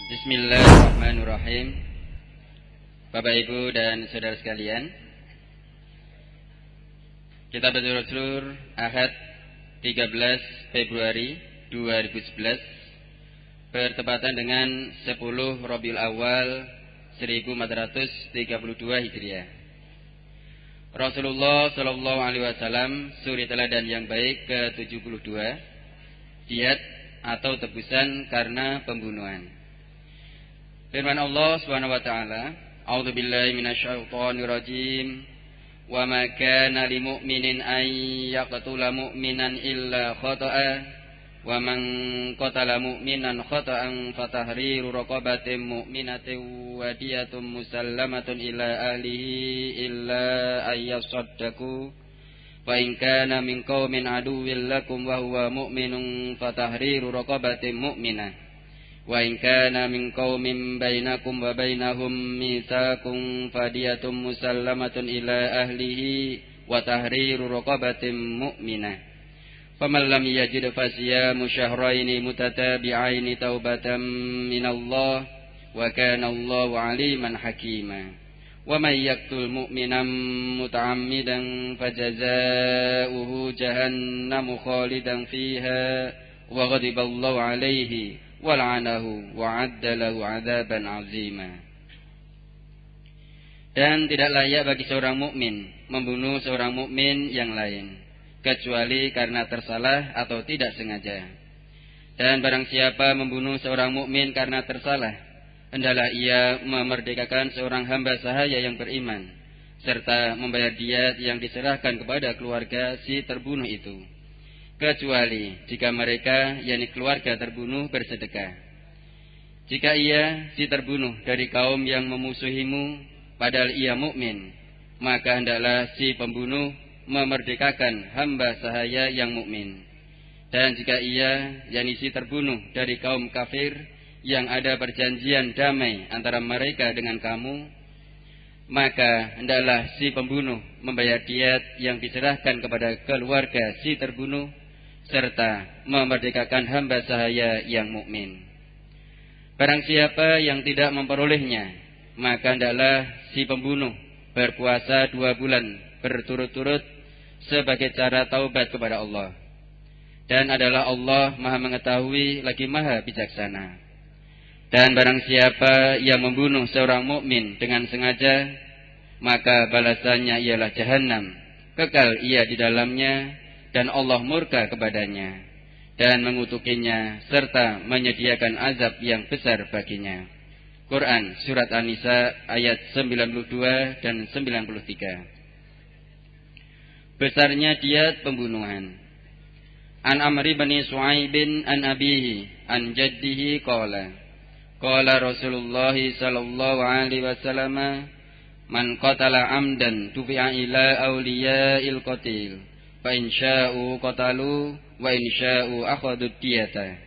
Bismillahirrahmanirrahim. Bapak Ibu dan saudara sekalian, kita berturut-turut Ahad 13 Februari 2011 bertepatan dengan 10 Rabiul Awal 1432 Hijriah. Rasulullah Shallallahu Alaihi Wasallam suri teladan yang baik ke-72, diat atau tebusan karena pembunuhan. Firman Allah Subhanahu wa taala, A'udzu billahi minasyaitonir rajim. Wa ma kana lil mu'minin an yaqtula mu'minan illa khata'a wa man qatala mu'minan khata'an fatahriru raqabatin mu'minatin wa diyatun musallamatun ila ahlihi illa ayyasaddaqu wa in kana min qaumin aduwwin lakum wa huwa mu'minun fatahriru raqabatin mu'minah wa in kana min qaumin bainakum wa bainahum mitsaqun fadiyatun musallamatun ila ahlihi wa tahriru raqabatin mu'minah faman lam yajid fasiyamu syahraini mutatabi'aini taubatan minallah wa kana Allahu 'aliman hakima wa may yaqtul mu'minan muta'ammidan fajazaohu jahannamu khalidan fiha wa ghadiballahu 'alaihi wal'anahu wa'adda lahu 'adzaban 'azima. Dan tidak layak bagi seorang mukmin membunuh seorang mukmin yang lain kecuali karena tersalah atau tidak sengaja. Dan barang siapa membunuh seorang mukmin karena tersalah, hendaklah ia memerdekakan seorang hamba sahaya yang beriman serta membayar diat yang diserahkan kepada keluarga si terbunuh itu, kecuali jika mereka, yakni keluarga terbunuh, bersedekah. Jika ia si terbunuh dari kaum yang memusuhimu padahal ia mukmin, maka hendaklah si pembunuh memerdekakan hamba sahaya yang mukmin. Dan jika ia, yakni si terbunuh dari kaum kafir yang ada perjanjian damai antara mereka dengan kamu, maka hendaklah si pembunuh membayar diat yang diserahkan kepada keluarga si terbunuh serta memerdekakan hamba sahaya yang mukmin. Barang siapa yang tidak memperolehnya, maka hendaklah si pembunuh berpuasa 2 bulan berturut-turut sebagai cara taubat kepada Allah. Dan adalah Allah Maha mengetahui lagi Maha bijaksana. Dan barang siapa yang membunuh seorang mukmin dengan sengaja, maka balasannya ialah jahanam, kekal ia di dalamnya, dan Allah murka kepadanya dan mengutukinya serta menyediakan azab yang besar baginya. Quran Surat An-Nisa ayat 92 dan 93. Besarnya diat pembunuhan. An Amr bin Shu'aib an abihi an jaddihi qala Rasulullah sallallahu alaihi wasallam man qatala amdan tufi'a ila awliya'il qatil fa in sya'u qatalu wa in sya'u akhadud diyata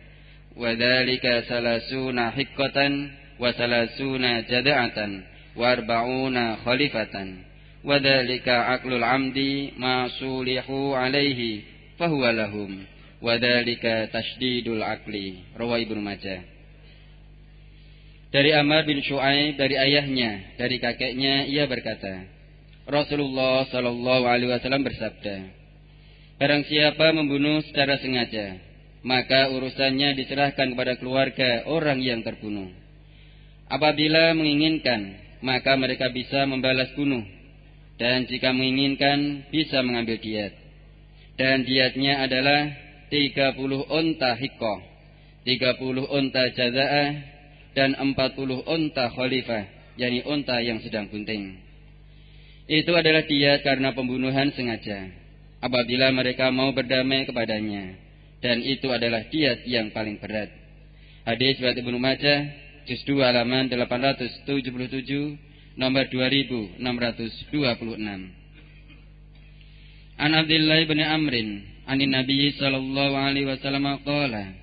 wa dzalika salasuna hiqqatan wa salasuna jada'atan wa arba'una khalifatan wa dzalika aqlul amdi ma sulihu alaihi fa huwa lahum wa dzalika tasydidul aqli. Rawahu Ibnu Majah. Dari Amr bin Shu'aib, dari ayahnya, dari kakeknya, ia berkata, Rasulullah sallallahu alaihi wasallam bersabda, barang siapa membunuh secara sengaja, maka urusannya diserahkan kepada keluarga orang yang terbunuh. Apabila menginginkan, maka mereka bisa membalas bunuh, dan jika menginginkan, bisa mengambil diat. Dan diatnya adalah 30 unta hiqqah, 30 unta jaza'ah, dan 40 unta khalifah, yakni unta yang sedang bunting. Itu adalah diat karena pembunuhan sengaja apabila mereka mau berdamai kepadanya, dan itu adalah diat yang paling berat. Hadis riwayat Ibnu Majah juz 2 halaman 877 nomor 2626. An Abdullah bin Amrin anin Nabi sallallahu alaihi wasallam qala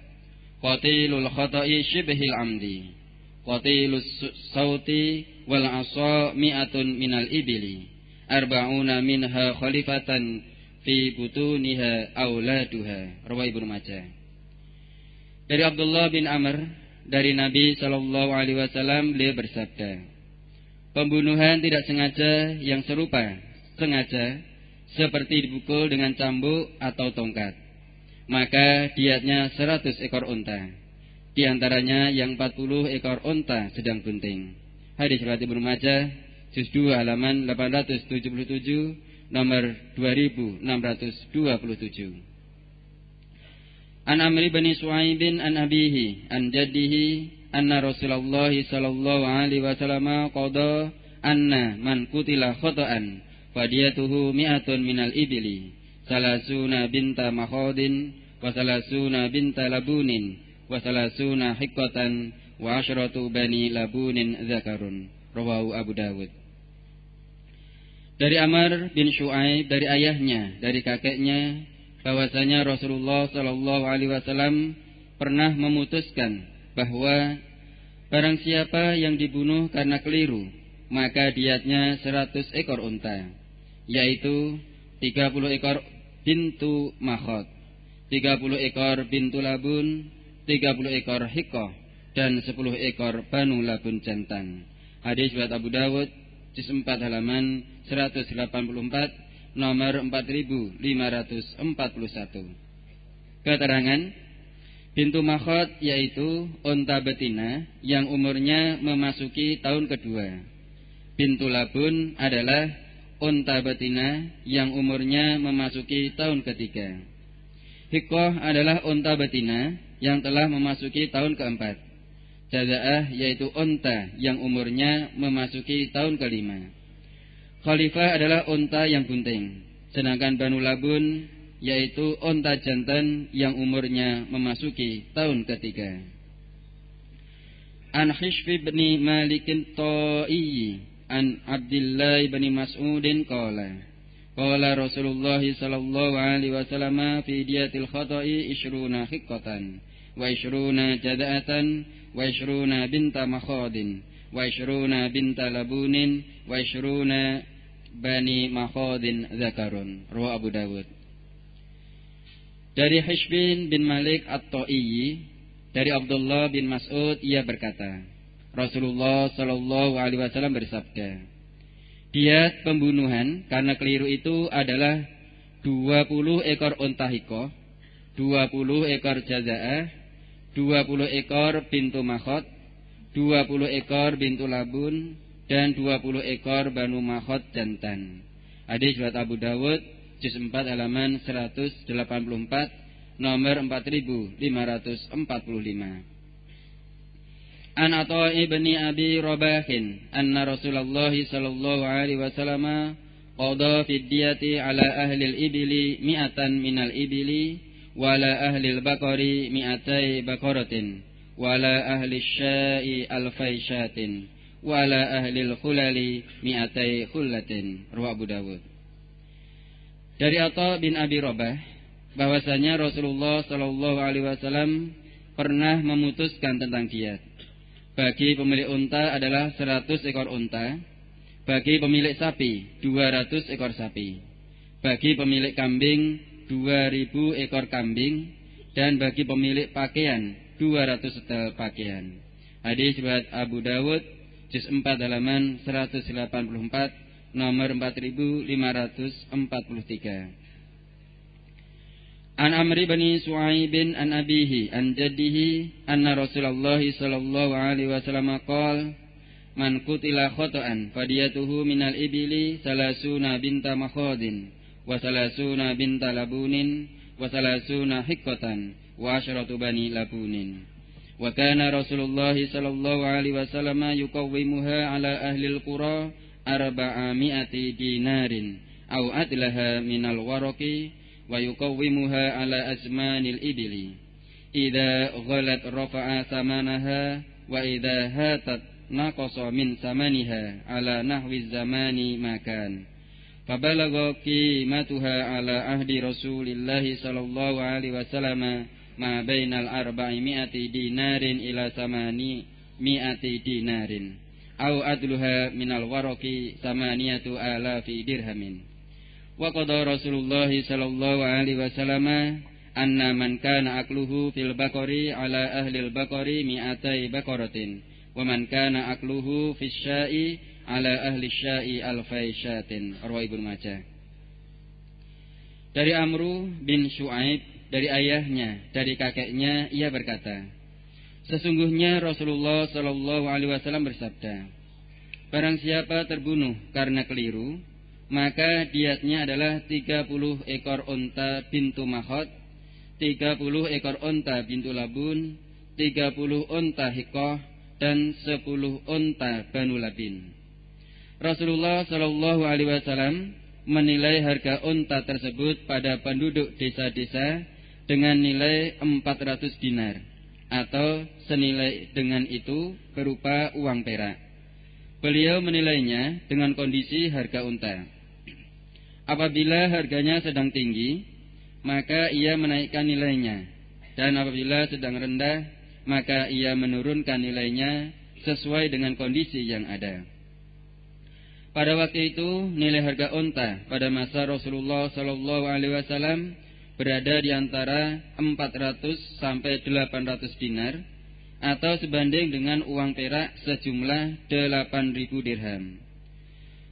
qatilul khata'i shibhil amdi qatilus sauti wal asa mi'atun minal ibili arba'una minha khalifatan fi butuniha auladuha. Rawahu Ibnu Majah. Dari Abdullah bin Amr dari Nabi Shallallahu Alaihi Wasallam, beliau bersabda, pembunuhan tidak sengaja yang serupa sengaja seperti dipukul dengan cambuk atau tongkat, maka diatnya 100 ekor unta, di antaranya yang 40 ekor unta sedang bunting. Hadis riwayat Ibnu Majah, juz 2 halaman 877, nomor 2627. An Amr bin Shu'aib an abihi an jaddihi anna Rasulullah sallallahu alaihi wasallam qada anna man qutila khata'an fadiyatuhu mi'atun minal ibli salasuna binta makhadin wa salasuna binta labunin wa salasuna hiqqatan wa asyratu bani labunin zakarun. Rawahu Abu Dawud. Dari Amr bin Shu'aib, dari ayahnya, dari kakeknya, bahwasanya Rasulullah sallallahu alaihi wasallam pernah memutuskan bahwa barang siapa yang dibunuh karena keliru, maka diatnya 100 ekor unta, yaitu 30 ekor bintu makhot, 30 ekor bintu labun, 30 ekor hikoh, dan 10 ekor banu labun jantan. Hadis riwayat Abu Dawud, juz 4 halaman 184, nomor 4541. Keterangan bintu makhot yaitu unta betina yang umurnya memasuki tahun kedua. Bintu labun adalah unta betina yang umurnya memasuki tahun ketiga. Hikoh adalah unta betina yang telah memasuki tahun keempat. Jaza'ah yaitu unta yang umurnya memasuki tahun kelima. Khalifah adalah unta yang bunting. Sedangkan banu labun yaitu unta jantan yang umurnya memasuki tahun ketiga. An Hishfi bin Malikin Ta'i an Abdullah bin Mas'udin qala Rasulullah sallallahu alaihi wasallam fi diyatil khata'i 20 hiqqatan wa 20 jada'atan wa 20 binta makhadin wa 20 binta labunin wa 20 bani makhadin zakarun. Rawahu Abu Dawud. Dari Hishbin bin Malik At-Ta'i, dari Abdullah bin Mas'ud, ia berkata, Rasulullah sallallahu alaihi wasallam bersabda, diat pembunuhan karena keliru itu adalah 20 ekor unta hikoh, 20 ekor jaza'ah, 20 ekor bintu makhot, 20 ekor bintu labun, dan 20 ekor banu makhot jantan. Hadis riwayat Abu Dawud, juz 4 halaman 184, nomor 4545. An Atha ibni Abi Rabahin anna Rasulullah sallallahu alaihi wasallam qada fi diyati ala ahli al-ibli mi'atan minal ibli wa ala ahli al-baqari mi'atai baqaratin wa ala ahli asy-sya'i alfai syatin wa ala ahli al-khulali mi'atai khullatin. Rawahu Abu Dawud. Dari Atha bin Abi Rabah bahwasanya Rasulullah sallallahu alaihi wasallam pernah memutuskan tentang diat. Bagi pemilik unta adalah 100 ekor unta, bagi pemilik sapi 200 ekor sapi, bagi pemilik kambing 2000 ekor kambing, dan bagi pemilik pakaian 200 setel pakaian. Hadis riwayat Abu Dawud, juz 4 halaman 184, nomor 4543. An Amr bin Shu'aib an abihi an jaddihi anna Rasulullah sallallahu alaihi wasallam qala man qutila khata'an fadiyatuhu minal ibli salasuna binta makhadin wa salasuna binta labunin wa salasuna hiqqatan wa asyratu bani labunin. Wa kana Rasulullah sallallahu alaihi wasallam yuqawwimuha ala ahli al-qura 400 dinarin aw adlaha minal waraqi wa yuqawwimuha ala azmanil ibli idza ghalat rafa'a samanaha wa idza hatat naqasa min samaniha ala nahwi zamani makan fabalagha qimatuha ala ahdi Rasulillah sallallahu alaihi wasallam ma bainal 400 dinarin ila 800 dinarin aw adluha minal waraqi 8,000 dirhamin. Wa qada Rasulullah sallallahu alaihi wasallam anna man kana akluhu fil baqari ala ahli al baqari mi'atai baqaratin wa man kana akluhu fis syai ala ahli syai alfai syatin. Rawahu Ibnu Majah. Dari Amru bin Syuaib, dari ayahnya, dari kakeknya, ia berkata, sesungguhnya Rasulullah sallallahu alaihi wasallam bersabda, barang siapa terbunuh karena keliru, maka diatnya adalah 30 ekor unta bintu Makhot, 30 ekor unta bintu Labun, 30 unta Hikoh, dan 10 unta Banu Labin. Rasulullah sallallahu alaihi wasallam menilai harga unta tersebut pada penduduk desa-desa dengan nilai 400 dinar, atau senilai dengan itu berupa uang perak. Beliau menilainya dengan kondisi harga unta. Apabila harganya sedang tinggi, maka ia menaikkan nilainya, dan apabila sedang rendah, maka ia menurunkan nilainya sesuai dengan kondisi yang ada. Pada waktu itu nilai harga unta pada masa Rasulullah sallallahu alaihi wasallam berada di antara 400 sampai 800 dinar, atau sebanding dengan uang perak sejumlah 8.000 dirham.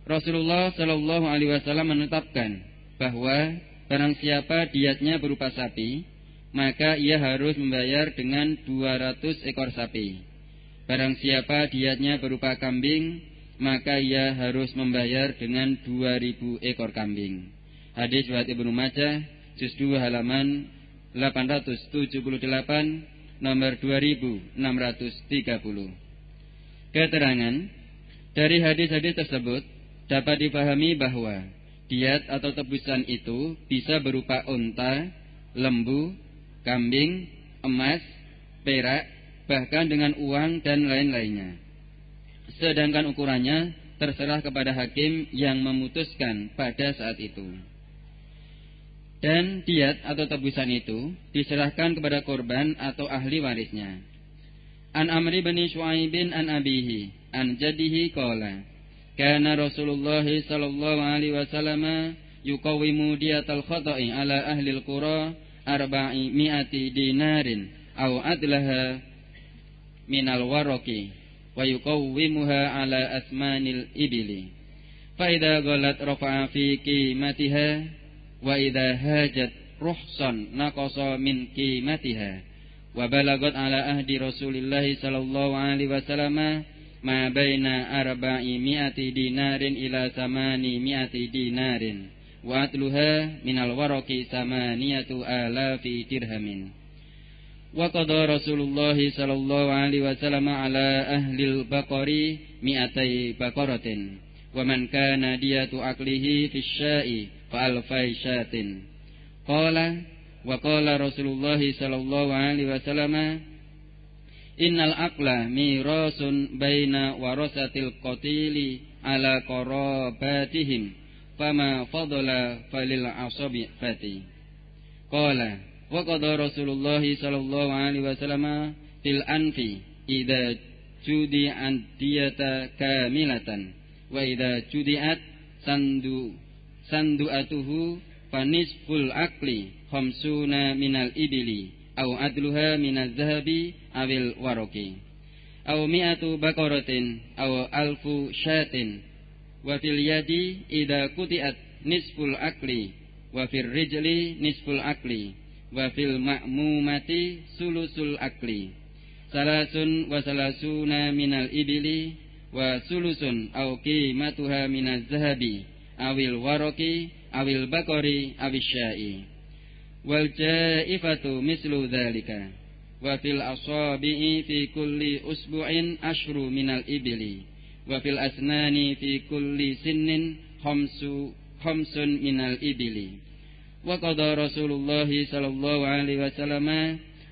Rasulullah sallallahu alaihi wasallam menetapkan bahwa barang siapa diatnya berupa sapi, maka ia harus membayar dengan 200 ekor sapi. Barang siapa diatnya berupa kambing, maka ia harus membayar dengan 2.000 ekor kambing. Hadis riwayat Ibnu Majah, juz 2 halaman 878, nomor 2630. Keterangan dari hadis-hadis tersebut dapat dipahami bahwa diat atau tebusan itu bisa berupa unta, lembu, kambing, emas, perak, bahkan dengan uang dan lain-lainnya. Sedangkan ukurannya terserah kepada hakim yang memutuskan pada saat itu. Dan diat atau tebusan itu diserahkan kepada korban atau ahli warisnya. An Amri bin Syuaibin an abihi an jaddihi qala kana Rasulullah sallallahu alaihi wasallam yuqawimu diatal khata'i ala ahli al-qura 400 dinarin aw adlaha minal waraqi wa yuqawwimuha ala asmanil ibili fa idza ghalat rafa'a fi qimatiha wa idza hajat ruhsan naqasa min qimatiha wa balagat ala ahdi Rasulillah sallallahu alaihi wasallam ma baina 400 dinarin ila 800 dinarin wa atluha minal waraqi 8,000 dirhamin. Wa qada Rasulullah sallallahu alaihi wasallam ala ahlil baqari 200 baqaratin wa man kana diyatu aklihi fi syai fa alfai syatin. Qala wa qala Rasulullah sallallahu alaihi wasallam innal aqla mirasun baina warasatil qatili ala qarabatihim fama fadala falil asabi fati. Qala wa qada Rasulullah sallallahu alaihi wasallam fil anfi idza judi'at diyata kamilatan wa idza judi'at sandu'atuhu fanisful akli khamsuna minal ibili aw adluha minaz zahabi awil waraqi aw mi'atu baqaratin aw alfu syatin wa fil yadi idza quti'at nisful akli wa fil rijli nisful akli wa fil ma'mumati sulusul akli salasun wa salasuna minal ibili wa sulusun aw qimatuha minaz zahabi awil waraqi awil baqari awis syai wal jaifatu mislu dzalika wa fil asabi'i fi kulli usbu'in ashru minal ibili wa fil asnani fi kulli sinnin khamsun minal ibili. Wa qada Rasulullah sallallahu alaihi wasallam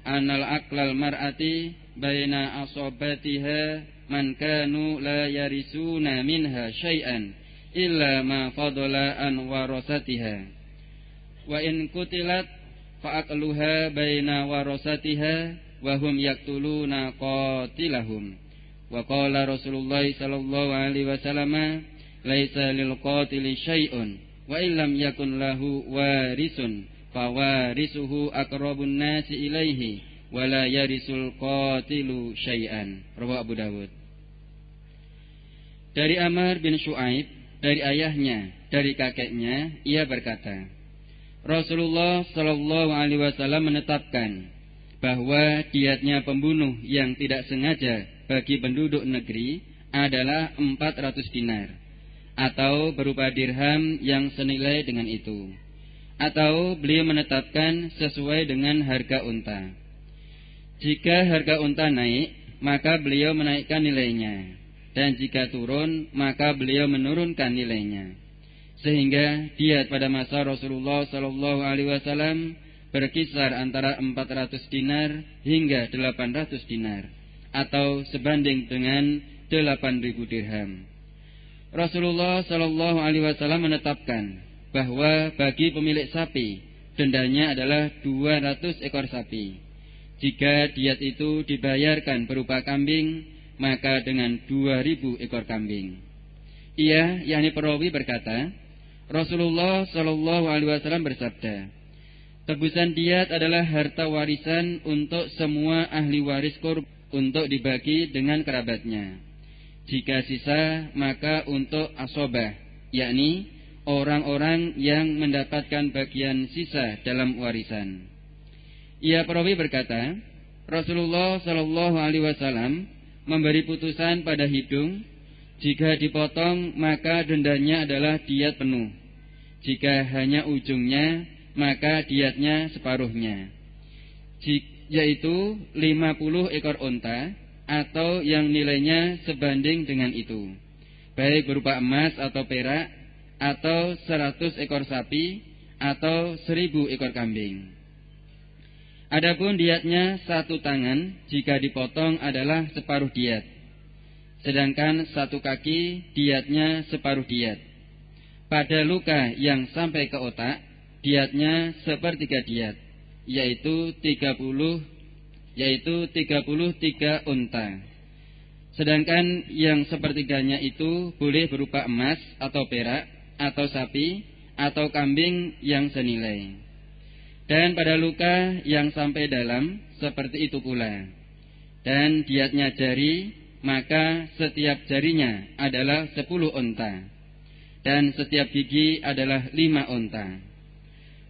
anal aqlal mar'ati baina asabatiha man kanu la yarisuna minha syai'an illa ma fadala an warasatiha wa in kutilat fa aqluha baina warasatiha wa hum yaqtuluna qatilahum. Wa qala Rasulullah sallallahu alaihi wasallam laisa lil qatili syai'un wa illam yakun lahu warisun fawarisuhu aqrabun nasi ilaihi wala yarisul qatilu syai'an. Rawahu Abu Dawud. Dari Amr bin Syu'aib, dari ayahnya, dari kakeknya, ia berkata, Rasulullah sallallahu alaihi wasallam menetapkan bahwa diatnya pembunuh yang tidak sengaja bagi penduduk negeri adalah 400 dinar, atau berupa dirham yang senilai dengan itu. Atau beliau menetapkan sesuai dengan harga unta. Jika harga unta naik, maka beliau menaikkan nilainya, dan jika turun, maka beliau menurunkan nilainya. Sehingga diat pada masa Rasulullah sallallahu alaihi wasallam berkisar antara 400 dinar hingga 800 dinar, atau sebanding dengan 8.000 dirham. Rasulullah sallallahu alaihi wasallam menetapkan bahwa bagi pemilik sapi dendanya adalah 200 ekor sapi. Jika diat itu dibayarkan berupa kambing, maka dengan 2.000 ekor kambing. Ia, yakni perawi, berkata, Rasulullah sallallahu alaihi wasallam bersabda, tebusan diat adalah harta warisan untuk semua ahli waris korban untuk dibagi dengan kerabatnya. Jika sisa, maka untuk asobah, yakni orang-orang yang mendapatkan bagian sisa dalam warisan. Ia perawi berkata, Rasulullah sallallahu alaihi wasallam memberi putusan pada hidung, jika dipotong maka dendanya adalah diat penuh. Jika hanya ujungnya, maka diatnya separuhnya, yaitu 50 ekor unta, atau yang nilainya sebanding dengan itu, baik berupa emas atau perak, atau 100 ekor sapi, atau 1.000 ekor kambing. Adapun diatnya 1 tangan, jika dipotong adalah separuh diat, sedangkan 1 kaki diatnya separuh diat. Pada luka yang sampai ke otak, diatnya 1/3 diat, yaitu 33 unta. Sedangkan yang 1/3-nya itu boleh berupa emas atau perak, atau sapi, atau kambing yang senilai. Dan pada luka yang sampai dalam, seperti itu pula. Dan diatnya jari, maka setiap jarinya adalah 10 unta, dan setiap gigi adalah 5 unta.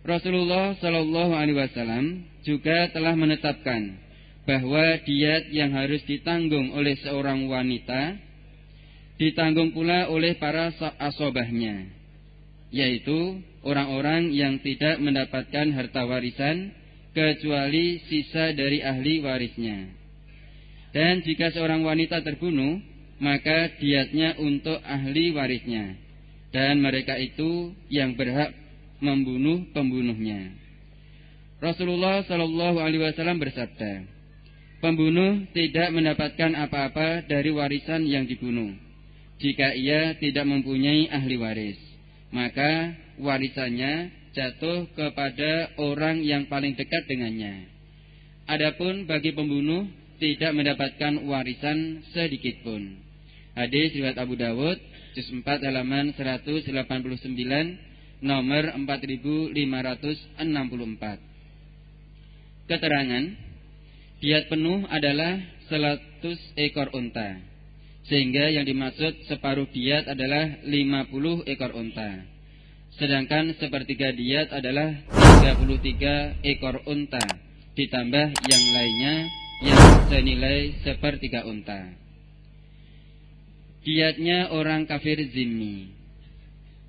Rasulullah sallallahu alaihi wasallam juga telah menetapkan bahwa diat yang harus ditanggung oleh seorang wanita ditanggung pula oleh para asobahnya, yaitu orang-orang yang tidak mendapatkan harta warisan kecuali sisa dari ahli warisnya. Dan jika seorang wanita terbunuh, maka diatnya untuk ahli warisnya, dan mereka itu yang berhak membunuh pembunuhnya. Rasulullah sallallahu alaihi wasallam bersabda, pembunuh tidak mendapatkan apa-apa dari warisan yang dibunuh. Jika ia tidak mempunyai ahli waris, maka warisannya jatuh kepada orang yang paling dekat dengannya. Adapun bagi pembunuh tidak mendapatkan warisan sedikit pun. Hadis riwayat Abu Dawud, juz 4 halaman 189, nomor 4564. Keterangan, diat penuh adalah 100 ekor unta, sehingga yang dimaksud separuh diat adalah 50 ekor unta, sedangkan 1/3 diat adalah 33 ekor unta, ditambah yang lainnya yang senilai 1/3 unta. Diatnya orang kafir zimmi.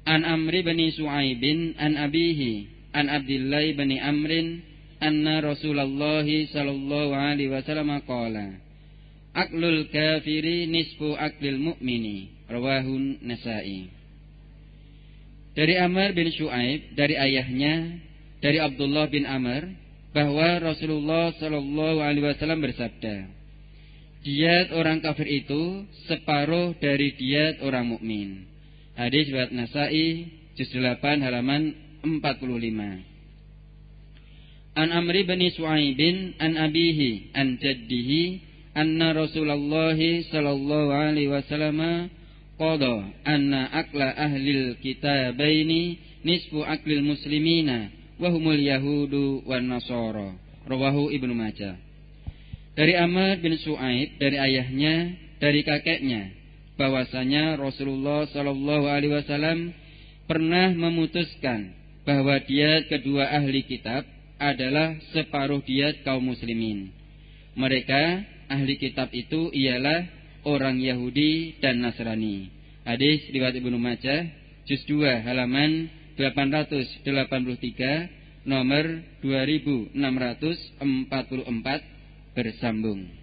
An Amri bin Syu'aibin an abihi an Abdillah bin Amrin anna Rasulullah sallallahu alaihi wasallam qala aklul kafiri nisfu aklil mu'mini. Rawahun Nasa'i. Dari Amr bin Syu'aib, dari ayahnya, dari Abdullah bin Amr, bahwa Rasulullah sallallahu alaihi wasallam bersabda, diat orang kafir itu separuh dari diat orang mukmin. Hadis riwayat Nasa'i, juz 8 halaman 45. An Amri bin Syu'aibin an abihi an jaddihi anna Rasulullah sallallahu alaihi wasallam qada anna akla ahlil kitabaini nisfu aklil muslimina wa humul yahudu wan nasara. Rawahu Ibnu Majah. Dari Amr bin Shu'aib, dari ayahnya, dari kakeknya, bahwasanya Rasulullah sallallahu alaihi wasallam pernah memutuskan bahwa diat kedua ahli kitab adalah separuh diat kaum muslimin. Mereka ahli kitab itu ialah orang Yahudi dan Nasrani. Hadis riwayat Ibnu Majah, juz 2 halaman 883, nomor 2644 bersambung.